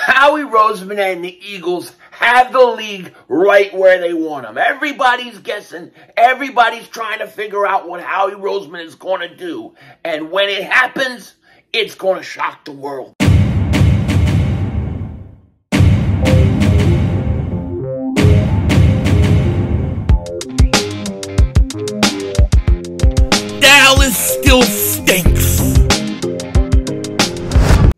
Howie Roseman and the Eagles have the league right where they want them. Everybody's guessing. Everybody's trying to figure out what Howie Roseman is going to do. And when it happens, it's going to shock the world. Dallas still stinks.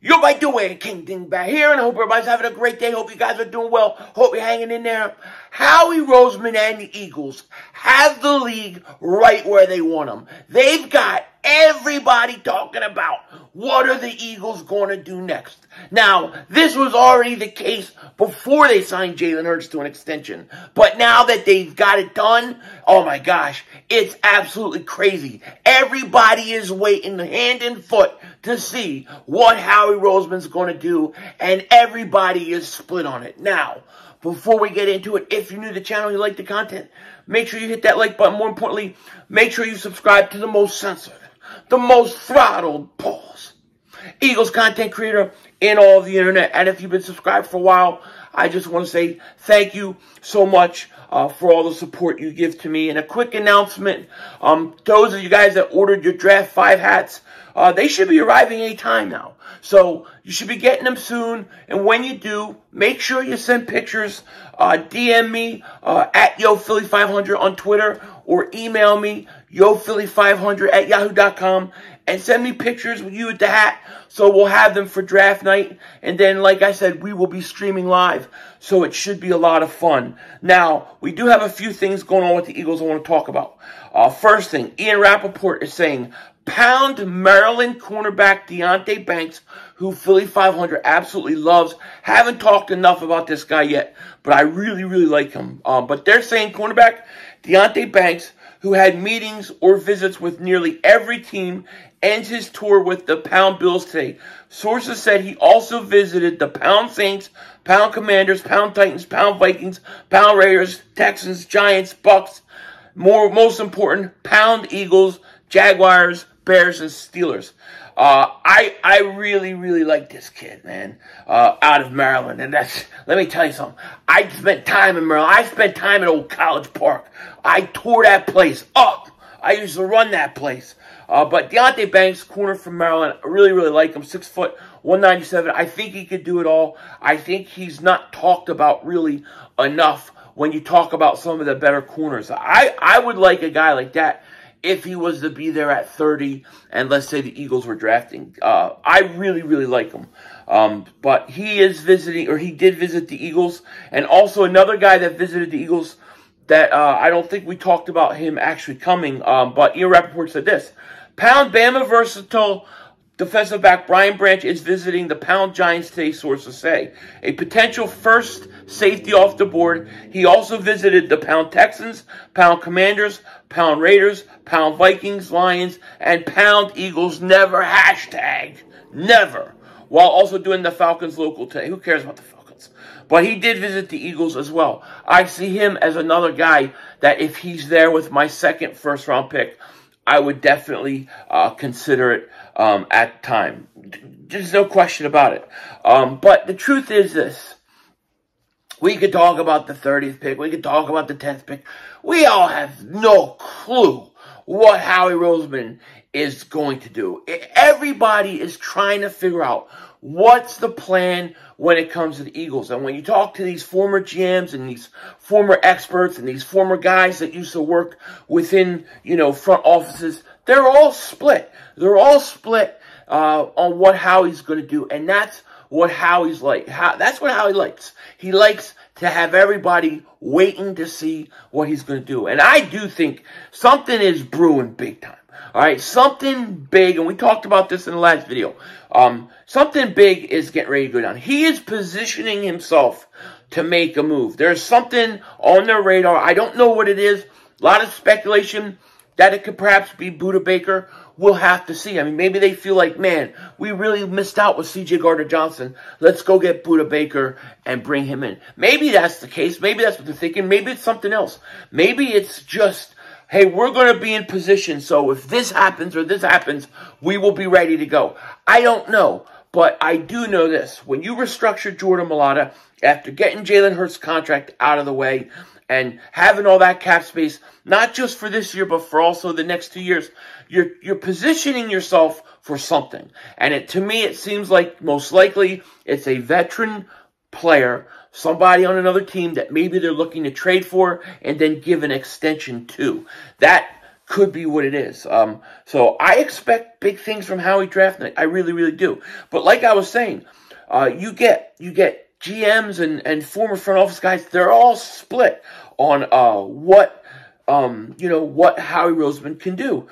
Yo, by the way, King Dingbat here, and I hope everybody's having a great day. Hope you guys are doing well. Hope you're hanging in there. Howie Roseman and the Eagles have the league right where they want them. They've got everybody talking about what are the Eagles going to do next. Now, this was already the case before they signed Jalen Hurts to an extension. But now that they've got it done, oh my gosh, it's absolutely crazy. Everybody is waiting hand and foot to see what Howie Roseman's going to do, and everybody is split on it. Now, before we get into it, if you're new to the channel and you like the content, make sure you hit that like button. More importantly, make sure you subscribe to the most censored, the most throttled, pause, Eagles content creator in all of the internet. And if you've been subscribed for a while, I just want to say thank you so much for all the support you give to me. And a quick announcement, those of you guys that ordered your Draft 5 hats, they should be arriving any time now. So you should be getting them soon. And when you do, make sure you send pictures. DM me at YoPhilly500 on Twitter, or email me YoPhilly500@yahoo.com and send me pictures with you with the hat. So we'll have them for draft night. And then, like I said, we will be streaming live. So it should be a lot of fun. Now, we do have a few things going on with the Eagles I want to talk about. First thing, Ian Rappaport is saying, pound Maryland cornerback Deonte Banks, who Philly 500 absolutely loves. Haven't talked enough about this guy yet, but I really, really like him. But they're saying cornerback Deonte Banks, who had meetings or visits with nearly every team, ends his tour with the Pound Bills today. Sources said he also visited the Pound Saints, Pound Commanders, Pound Titans, Pound Vikings, Pound Raiders, Texans, Giants, Bucks, most important, Pound Eagles, Jaguars, Bears, and Steelers. I really, really like this kid, man, out of Maryland. And let me tell you something. I spent time in Maryland. I spent time at Old College Park. I tore that place up. I used to run that place. But Deonte Banks, corner from Maryland, I really, really like him. 6 foot, 197. I think he could do it all. I think he's not talked about really enough when you talk about some of the better corners. I would like a guy like that if he was to be there at 30, and let's say the Eagles were drafting. I really, really like him. But he is visiting, or he did visit the Eagles. And also another guy that visited the Eagles that I don't think we talked about him actually coming, but Ian Rappaport said this. Pound Bama versatile defensive back Brian Branch is visiting the Pound Giants today, sources say. A potential first safety off the board. He also visited the Pound Texans, Pound Commanders, Pound Raiders, Pound Vikings, Lions, and Pound Eagles. Never, hashtag, never. While also doing the Falcons local today. Who cares about the Falcons? But he did visit the Eagles as well. I see him as another guy that if he's there with my second first-round pick, I would definitely consider it at the time. There's no question about it. But the truth is this. We could talk about the 30th pick. We could talk about the 10th pick. We all have no clue what Howie Roseman is going to do. Everybody is trying to figure out what's the plan when it comes to the Eagles. And when you talk to these former GMs and these former experts and these former guys that used to work within, front offices, they're all split. They're all split on what Howie's going to do. And that's what Howie's like. That's what Howie likes. He likes to have everybody waiting to see what he's going to do. And I do think something is brewing big time. All right, something big, and we talked about this in the last video. Something big is getting ready to go down. He is positioning himself to make a move. There's something on their radar. I don't know what it is. A lot of speculation that it could perhaps be Buda Baker. We'll have to see. I mean, maybe they feel like, man, we really missed out with C.J. Gardner-Johnson. Let's go get Buda Baker and bring him in. Maybe that's the case. Maybe that's what they're thinking. Maybe it's something else. Maybe it's just, hey, we're going to be in position, so if this happens or this happens, we will be ready to go. I don't know. But I do know this. When you restructure Jordan Mailata, after getting Jalen Hurts' contract out of the way and having all that cap space, not just for this year, but for also the next 2 years, you're positioning yourself for something. And to me, it seems like most likely it's a veteran player, somebody on another team that maybe they're looking to trade for and then give an extension to. That could be what it is. So I expect big things from Howie draft night. I really, really do. But like I was saying, you get GMs and former front office guys. They're all split on what Howie Roseman can do.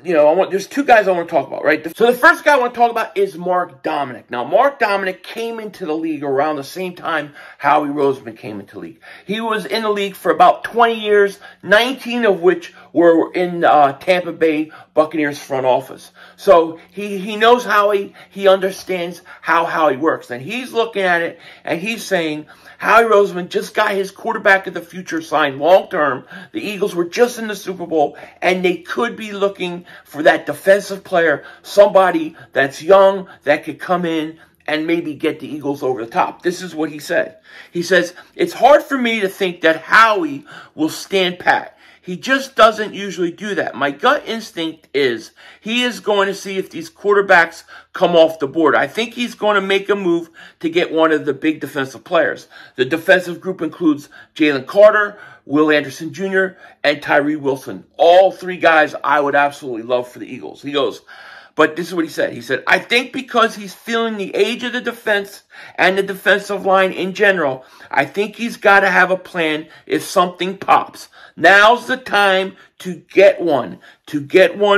There's two guys I want to talk about, right? So the first guy I want to talk about is Mark Dominic. Now, Mark Dominic came into the league around the same time Howie Roseman came into the league. He was in the league for about 20 years, 19 of which were in Tampa Bay Buccaneers front office. So he knows Howie. He understands how Howie works. And he's looking at it, and he's saying, Howie Roseman just got his quarterback of the future signed long-term. The Eagles were just in the Super Bowl, and they could be looking for that defensive player, somebody that's young, that could come in and maybe get the Eagles over the top. This is what he said. He says, it's hard for me to think that Howie will stand pat. He just doesn't usually do that. My gut instinct is he is going to see if these quarterbacks come off the board. I think he's going to make a move to get one of the big defensive players. The defensive group includes Jalen Carter, Will Anderson Jr., and Tyree Wilson. All three guys I would absolutely love for the Eagles. He goes, but this is what he said. He said, I think because he's feeling the age of the defense and the defensive line in general, I think he's got to have a plan if something pops. Now's the time to get one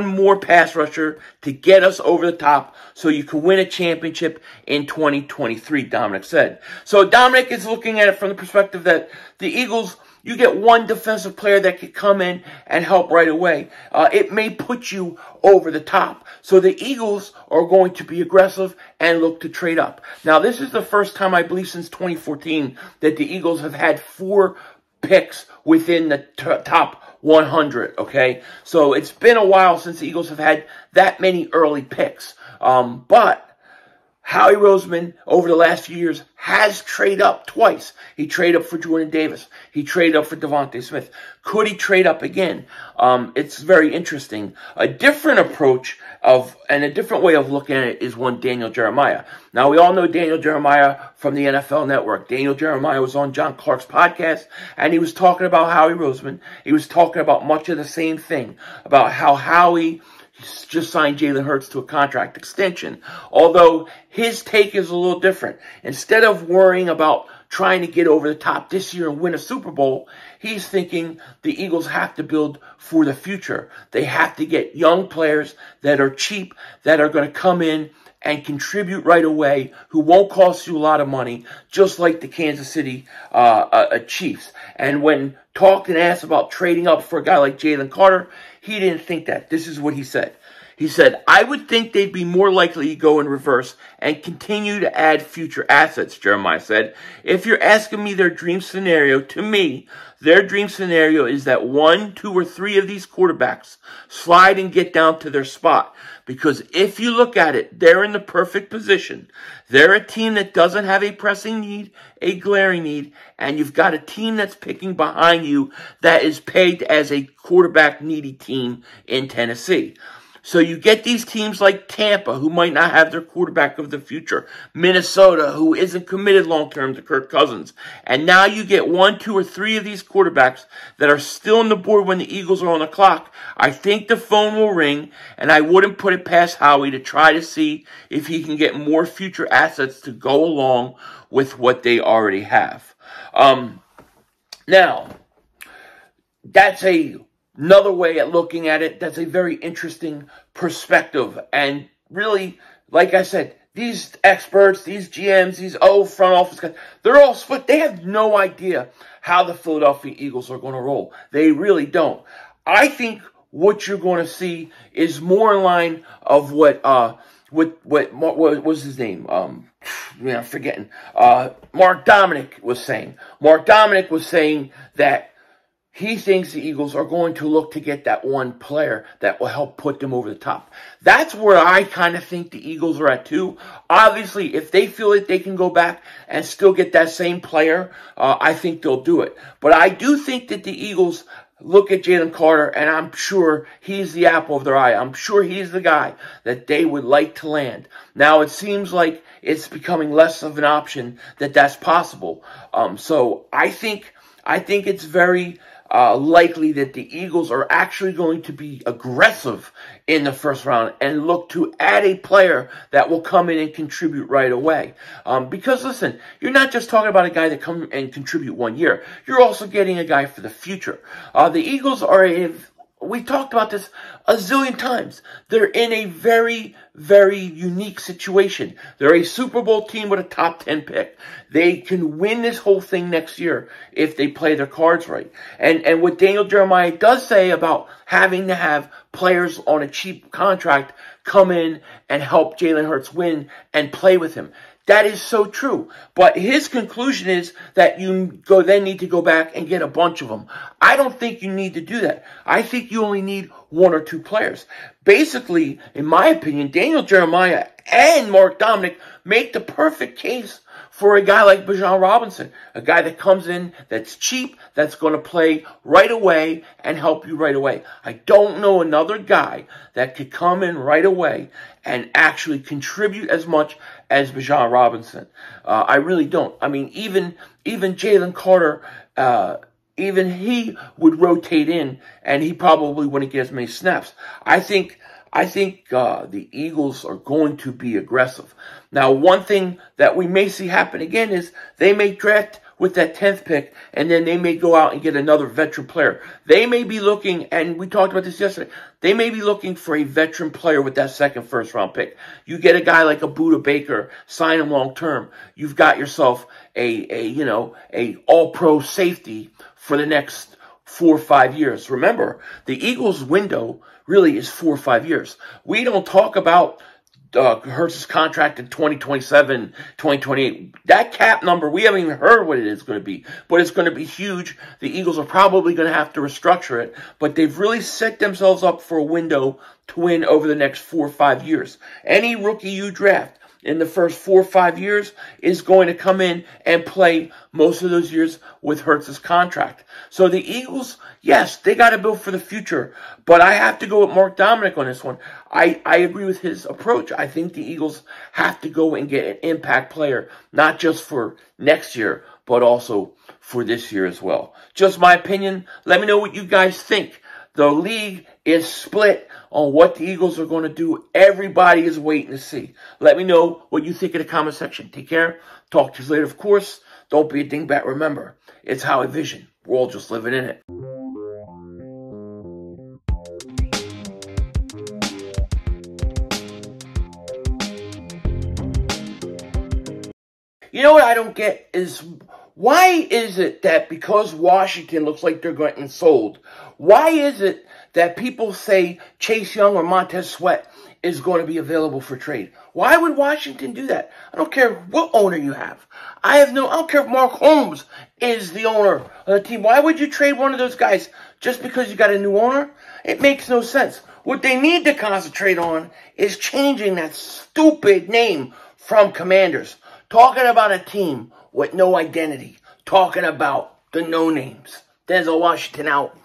more pass rusher to get us over the top so you can win a championship in 2023, Dominic said. So Dominic is looking at it from the perspective that the Eagles, you get one defensive player that could come in and help right away. It may put you over the top. So the Eagles are going to be aggressive and look to trade up. Now, this is the first time, I believe, since 2014 that the Eagles have had 4 picks within the top 100, okay? So it's been a while since the Eagles have had that many early picks. But Howie Roseman, over the last few years, has traded up twice. He traded up for Jordan Davis. He traded up for Devontae Smith. Could he trade up again? It's very interesting. A different approach and a different way of looking at it is one Daniel Jeremiah. Now, we all know Daniel Jeremiah from the NFL Network. Daniel Jeremiah was on John Clark's podcast, and he was talking about Howie Roseman. He was talking about much of the same thing, about how Howie just signed Jalen Hurts to a contract extension. Although his take is a little different. Instead of worrying about trying to get over the top this year and win a Super Bowl, he's thinking the Eagles have to build for the future. They have to get young players that are cheap, that are going to come in and contribute right away, who won't cost you a lot of money, just like the Kansas City Chiefs. And when talked and asked about trading up for a guy like Jalen Carter, he didn't think that. This is what he said. He said, I would think they'd be more likely to go in reverse and continue to add future assets, Jeremiah said. If you're asking me their dream scenario, to me, their dream scenario is that 1, 2, or 3 of these quarterbacks slide and get down to their spot. Because if you look at it, they're in the perfect position. They're a team that doesn't have a pressing need, a glaring need, and you've got a team that's picking behind you that is pegged as a quarterback-needy team in Tennessee. So you get these teams like Tampa, who might not have their quarterback of the future. Minnesota, who isn't committed long-term to Kirk Cousins. And now you get 1, 2, or 3 of these quarterbacks that are still on the board when the Eagles are on the clock. I think the phone will ring, and I wouldn't put it past Howie to try to see if he can get more future assets to go along with what they already have. Now, that's another way at looking at it. That's a very interesting perspective. And really, like I said, these experts, these GMs, these front office guys, they're all split. They have no idea how the Philadelphia Eagles are going to roll. They really don't. I think what you're going to see is more in line of what was his name? I'm forgetting. Mark Dominic was saying. Mark Dominic was saying that he thinks the Eagles are going to look to get that one player that will help put them over the top. That's where I kind of think the Eagles are at too. Obviously, if they feel that they can go back and still get that same player, I think they'll do it. But I do think that the Eagles look at Jalen Carter, and I'm sure he's the apple of their eye. I'm sure he's the guy that they would like to land. Now, it seems like it's becoming less of an option that that's possible. So I think it's very likely that the Eagles are actually going to be aggressive in the first round and look to add a player that will come in and contribute right away. Because, listen, you're not just talking about a guy that come and contribute 1 year. You're also getting a guy for the future. The Eagles are we talked about this a zillion times. They're in a very, very unique situation. They're a Super Bowl team with a top 10 pick. They can win this whole thing next year if they play their cards right. And what Daniel Jeremiah does say about having to have players on a cheap contract come in and help Jalen Hurts win and play with him. That is so true. But his conclusion is that you then need to go back and get a bunch of them. I don't think you need to do that. I think you only need 1 or 2 players. Basically, in my opinion, Daniel Jeremiah and Mark Dominic make the perfect case for a guy like Bijan Robinson, a guy that comes in, that's cheap, that's going to play right away and help you right away. I don't know another guy that could come in right away and actually contribute as much as Bijan Robinson. I really don't. I mean, even Jalen Carter, even he would rotate in, and he probably wouldn't get as many snaps. I think the Eagles are going to be aggressive. Now, one thing that we may see happen again is they may draft with that 10th pick, and then they may go out and get another veteran player. They may be looking, and we talked about this yesterday, they may be looking for a veteran player with that second first-round pick. You get a guy like a Buda Baker, sign him long-term. You've got yourself a all-pro safety for the next 4 or 5 years. Remember, the Eagles' window really is 4 or 5 years. We don't talk about Hurts' contract in 2027, 2028. That cap number, we haven't even heard what it is going to be, but it's going to be huge. The Eagles are probably going to have to restructure it, but they've really set themselves up for a window to win over the next 4 or 5 years. Any rookie you draft in the first 4 or 5 years is going to come in and play most of those years with Hurts' contract. So the Eagles, yes, they got to build for the future, but I have to go with Mark Dominic on this one. I agree with his approach. I think the Eagles have to go and get an impact player, not just for next year, but also for this year as well. Just my opinion. Let me know what you guys think. The league is split on what the Eagles are going to do. Everybody is waiting to see. Let me know what you think in the comment section. Take care. Talk to you later, of course. Don't be a dingbat. Remember, it's how I vision. We're all just living in it. You know what I don't get is, why is it that because Washington looks like they're getting sold, why is it that people say Chase Young or Montez Sweat is going to be available for trade? Why would Washington do that? I don't care what owner you have. I don't care if Mark Holmes is the owner of the team. Why would you trade one of those guys just because you got a new owner? It makes no sense. What they need to concentrate on is changing that stupid name from Commanders. Talking about a team with no identity. Talking about the no-names. Denzel Washington out.